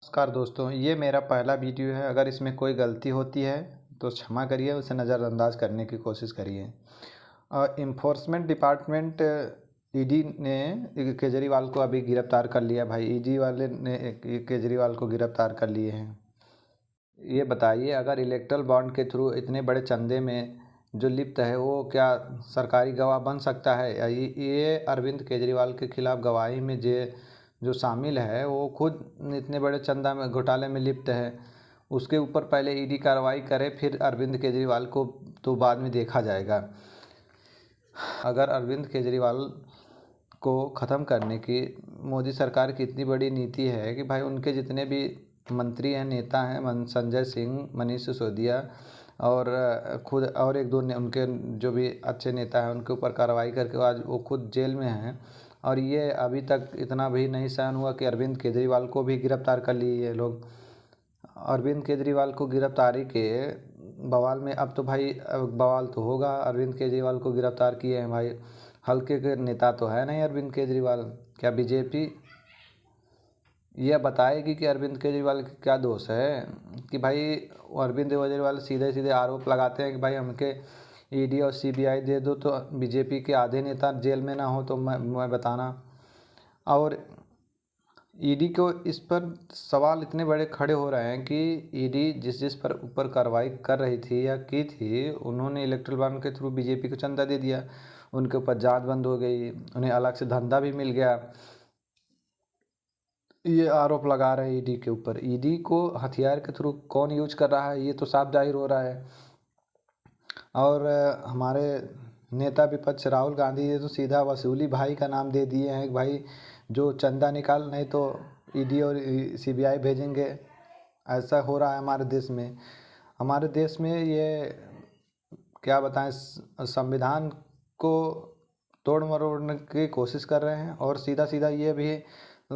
नमस्कार दोस्तों, ये मेरा पहला वीडियो है। अगर इसमें कोई गलती होती है तो क्षमा करिए, उसे नज़रअंदाज करने की कोशिश करिए। इन्फोर्समेंट डिपार्टमेंट ईडी ने केजरीवाल को अभी गिरफ्तार कर लिया भाई। ईडी वाले ने केजरीवाल को गिरफ्तार कर लिए हैं। ये बताइए, अगर इलेक्ट्रल बॉन्ड के थ्रू इतने बड़े चंदे में जो लिप्त है वो क्या सरकारी गवाह बन सकता है? ये अरविंद केजरीवाल के खिलाफ गवाही में जो शामिल है वो खुद इतने बड़े चंदा में घोटाले में लिप्त है। उसके ऊपर पहले ईडी कार्रवाई करे, फिर अरविंद केजरीवाल को तो बाद में देखा जाएगा। अगर अरविंद केजरीवाल को ख़त्म करने की मोदी सरकार की इतनी बड़ी नीति है कि भाई उनके जितने भी मंत्री हैं, नेता हैं, संजय सिंह, मनीष सिसोदिया और खुद और एक दो उनके जो भी अच्छे नेता हैं उनके ऊपर कार्रवाई करके आज वो खुद जेल में हैं। और ये अभी तक इतना भी नहीं सहन हुआ कि अरविंद केजरीवाल को भी गिरफ्तार कर लिए ये लोग। अरविंद केजरीवाल को गिरफ्तारी के बवाल में अब तो भाई बवाल तो होगा। अरविंद केजरीवाल को गिरफ्तार किए हैं भाई, हल्के के नेता तो है नहीं अरविंद केजरीवाल। क्या बीजेपी यह बताएगी कि अरविंद केजरीवाल का क्या दोष है कि भाई अरविंद केजरीवाल सीधे सीधे आरोप लगाते हैं कि भाई हमके ईडी और सीबीआई दे दो तो बीजेपी के आधे नेता जेल में ना हो तो मैं बताना। और ईडी को इस पर सवाल इतने बड़े खड़े हो रहे हैं कि ईडी जिस पर ऊपर कार्रवाई कर रही थी या की थी, उन्होंने इलेक्ट्रल बॉन्ड के थ्रू बीजेपी को चंदा दे दिया, उनके ऊपर जांच बंद हो गई, उन्हें अलग से धंधा भी मिल गया। ये आरोप लगा रहे हैं ईडी के ऊपर। ईडी को हथियार के थ्रू कौन यूज कर रहा है ये तो साफ जाहिर हो रहा है। और हमारे नेता विपक्ष राहुल गांधी ये तो सीधा वसूली भाई का नाम दे दिए हैं कि भाई जो चंदा निकाल, नहीं तो ईडी और सीबीआई भेजेंगे। ऐसा हो रहा है हमारे देश में। हमारे देश में ये क्या बताएं, संविधान को तोड़ मरोड़ने की कोशिश कर रहे हैं। और सीधा सीधा ये भी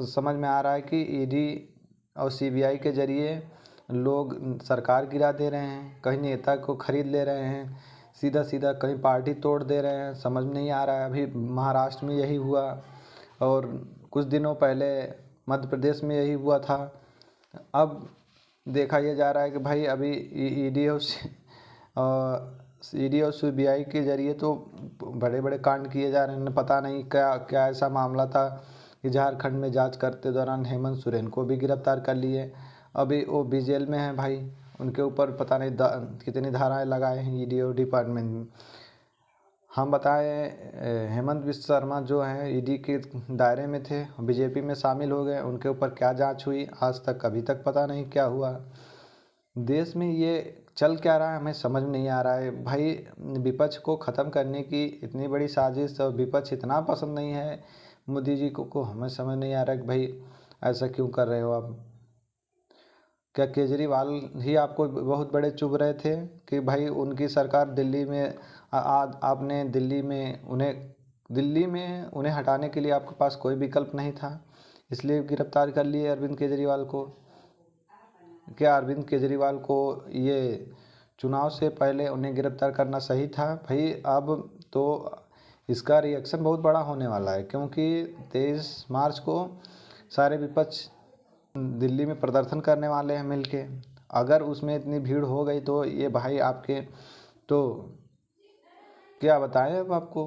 समझ में आ रहा है कि ईडी और सीबीआई के जरिए लोग सरकार गिरा दे रहे हैं, कहीं नेता को खरीद ले रहे हैं, सीधा सीधा कहीं पार्टी तोड़ दे रहे हैं। समझ में नहीं आ रहा है। अभी महाराष्ट्र में यही हुआ और कुछ दिनों पहले मध्य प्रदेश में यही हुआ था। अब देखा यह जा रहा है कि भाई अभी ईडी और सीबीआई के जरिए तो बड़े बड़े कांड किए जा रहे हैं। पता नहीं क्या क्या ऐसा मामला था कि झारखंड में जांच करते दौरान हेमंत सोरेन को भी गिरफ्तार कर लिए। अभी वो भी जेल में हैं भाई। उनके ऊपर पता नहीं कितनी धाराएं लगाए हैं ईडी और डिपार्टमेंट में। हम बताएं, हेमंत विश्व शर्मा जो हैं ईडी के दायरे में थे, बीजेपी में शामिल हो गए। उनके ऊपर क्या जांच हुई आज तक अभी तक पता नहीं क्या हुआ। देश में ये चल क्या रहा है हमें समझ में नहीं आ रहा है भाई। विपक्ष को ख़त्म करने की इतनी बड़ी साजिश और विपक्ष इतना पसंद नहीं है मोदी जी को हमें समझ नहीं आ रहा है कि भाई ऐसा क्यों कर रहे हो आप। क्या केजरीवाल ही आपको बहुत बड़े चुभ रहे थे कि भाई उनकी सरकार दिल्ली में आपने दिल्ली में उन्हें हटाने के लिए आपके पास कोई विकल्प नहीं था, इसलिए गिरफ्तार कर लिए अरविंद केजरीवाल को। क्या अरविंद केजरीवाल को ये चुनाव से पहले उन्हें गिरफ्तार करना सही था भाई? अब तो इसका रिएक्शन बहुत बड़ा होने वाला है, क्योंकि 23 मार्च को सारे विपक्ष दिल्ली में प्रदर्शन करने वाले हैं मिलके। अगर उसमें इतनी भीड़ हो गई तो ये भाई आपके तो क्या बताएं। अब आपको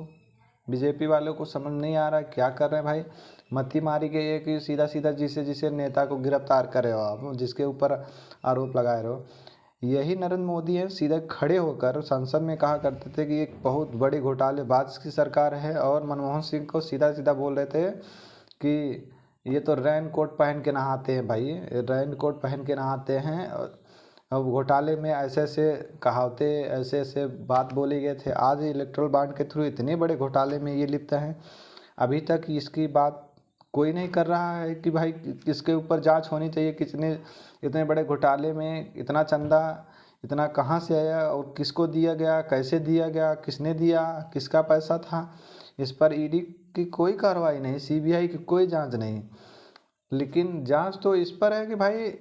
बीजेपी वालों को समझ नहीं आ रहा है क्या कर रहे हैं भाई। मत्ती मारी गई है कि सीधा सीधा जिसे नेता को गिरफ्तार करे हो आप, जिसके ऊपर आरोप लगाए रहो। यही नरेंद्र मोदी है, सीधे खड़े होकर संसद में कहा करते थे कि एक बहुत बड़ी घोटालेबाज की सरकार है, और मनमोहन सिंह को सीधा सीधा बोल रहे थे कि ये तो रैन कोट पहन के नहाते हैं भाई, रैन कोट पहन के नहाते हैं। अब घोटाले में ऐसे ऐसे कहावतें, ऐसे ऐसे बात बोले गए थे। आज इलेक्ट्रल बॉन्ड के थ्रू इतने बड़े घोटाले में ये लिप्त हैं, अभी तक इसकी बात कोई नहीं कर रहा है कि भाई इसके ऊपर जांच होनी चाहिए। कितने इतने बड़े घोटाले में इतना चंदा इतना कहाँ से आया और किसको दिया गया, कैसे दिया गया, किसने दिया, किसका पैसा था, इस पर ईडी की कोई कार्रवाई नहीं, सीबीआई की कोई जांच नहीं। लेकिन जांच तो इस पर है कि भाई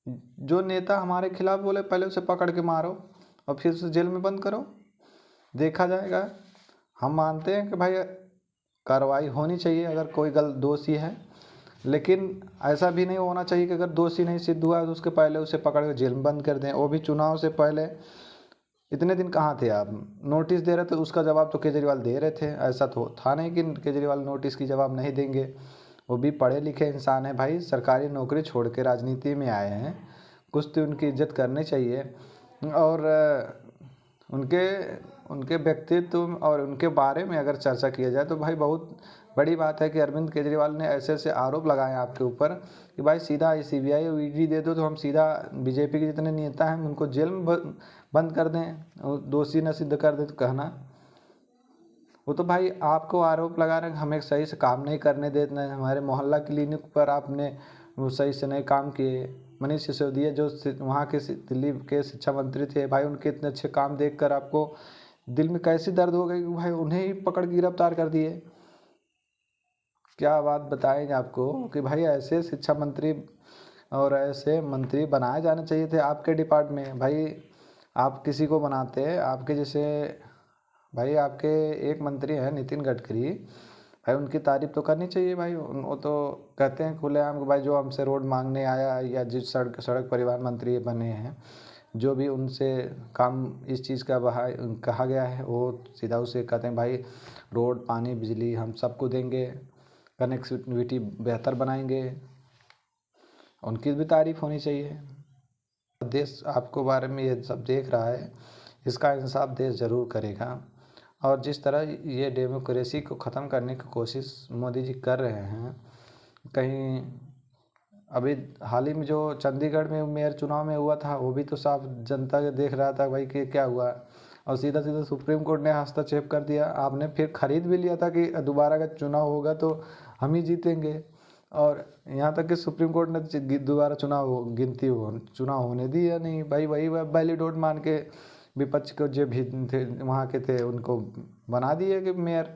जो नेता हमारे खिलाफ बोले पहले उसे पकड़ के मारो और फिर उसे जेल में बंद करो, देखा जाएगा। हम मानते हैं कि भाई कार्रवाई होनी चाहिए अगर कोई दोषी है, लेकिन ऐसा भी नहीं होना चाहिए कि अगर दोषी नहीं सिद्ध हुआ तो उसके पहले उसे पकड़ के जेल में बंद कर दें, वो भी चुनाव से पहले। इतने दिन कहाँ थे आप? नोटिस दे रहे थे, उसका जवाब तो केजरीवाल दे रहे थे, ऐसा तो था नहीं कि केजरीवाल नोटिस की जवाब नहीं देंगे। वो भी पढ़े लिखे इंसान है भाई, सरकारी नौकरी छोड़ के राजनीति में आए हैं, कुछ तो उनकी इज्जत करनी चाहिए। और उनके उनके व्यक्तित्व और उनके बारे में अगर चर्चा किया जाए तो भाई बहुत बड़ी बात है कि अरविंद केजरीवाल ने ऐसे ऐसे आरोप लगाए आपके ऊपर कि भाई सीधा CBI और ED दे दो तो हम सीधा बीजेपी के जितने नेता हैं उनको जेल में बंद कर दें, दोषी न सिद्ध कर दें तो कहना। वो तो भाई आपको आरोप लगा रहे हैं हमें सही से काम नहीं करने देते हैं, हमारे मोहल्ला क्लिनिक पर आपने वो सही से नहीं काम किए। मनीष सिसोदिया जो वहाँ के दिल्ली के शिक्षा मंत्री थे भाई, उनके इतने अच्छे काम देखकर आपको दिल में कैसी दर्द हो गई कि भाई उन्हें ही पकड़ के गिरफ्तार कर दिए। क्या बात बताएंगे आपको कि भाई ऐसे शिक्षा मंत्री और ऐसे मंत्री बनाए जाने चाहिए थे आपके डिपार्टमेंट में। भाई आप किसी को बनाते आपके जैसे, भाई आपके एक मंत्री हैं नितिन गडकरी, भाई उनकी तारीफ तो करनी चाहिए भाई। वो तो कहते हैं खुलेआम कि भाई जो हमसे रोड मांगने आया या जिस सड़क परिवहन मंत्री बने हैं, जो भी उनसे काम इस चीज़ का कहा गया है वो सीधा उसे कहते हैं भाई रोड पानी बिजली हम सबको देंगे, कनेक्टिविटी बेहतर बनाएंगे, उनकी भी तारीफ होनी चाहिए। देश आपको बारे में ये सब देख रहा है, इसका इंसाफ देश ज़रूर करेगा। और जिस तरह ये डेमोक्रेसी को ख़त्म करने की कोशिश मोदी जी कर रहे हैं, कहीं अभी हाल ही में जो चंडीगढ़ में मेयर चुनाव में हुआ था वो भी तो साफ जनता के देख रहा था भाई कि क्या हुआ, और सीधा सीधा सुप्रीम कोर्ट ने हस्तक्षेप कर दिया। आपने फिर खरीद भी लिया था कि दोबारा का चुनाव होगा तो हम ही जीतेंगे, और यहाँ तक कि सुप्रीम कोर्ट ने दोबारा चुनाव होने दिया नहीं भाई। वही वैलिड वोट मान के विपक्ष को जो भी थे वहाँ के थे उनको बना दिए कि मेयर।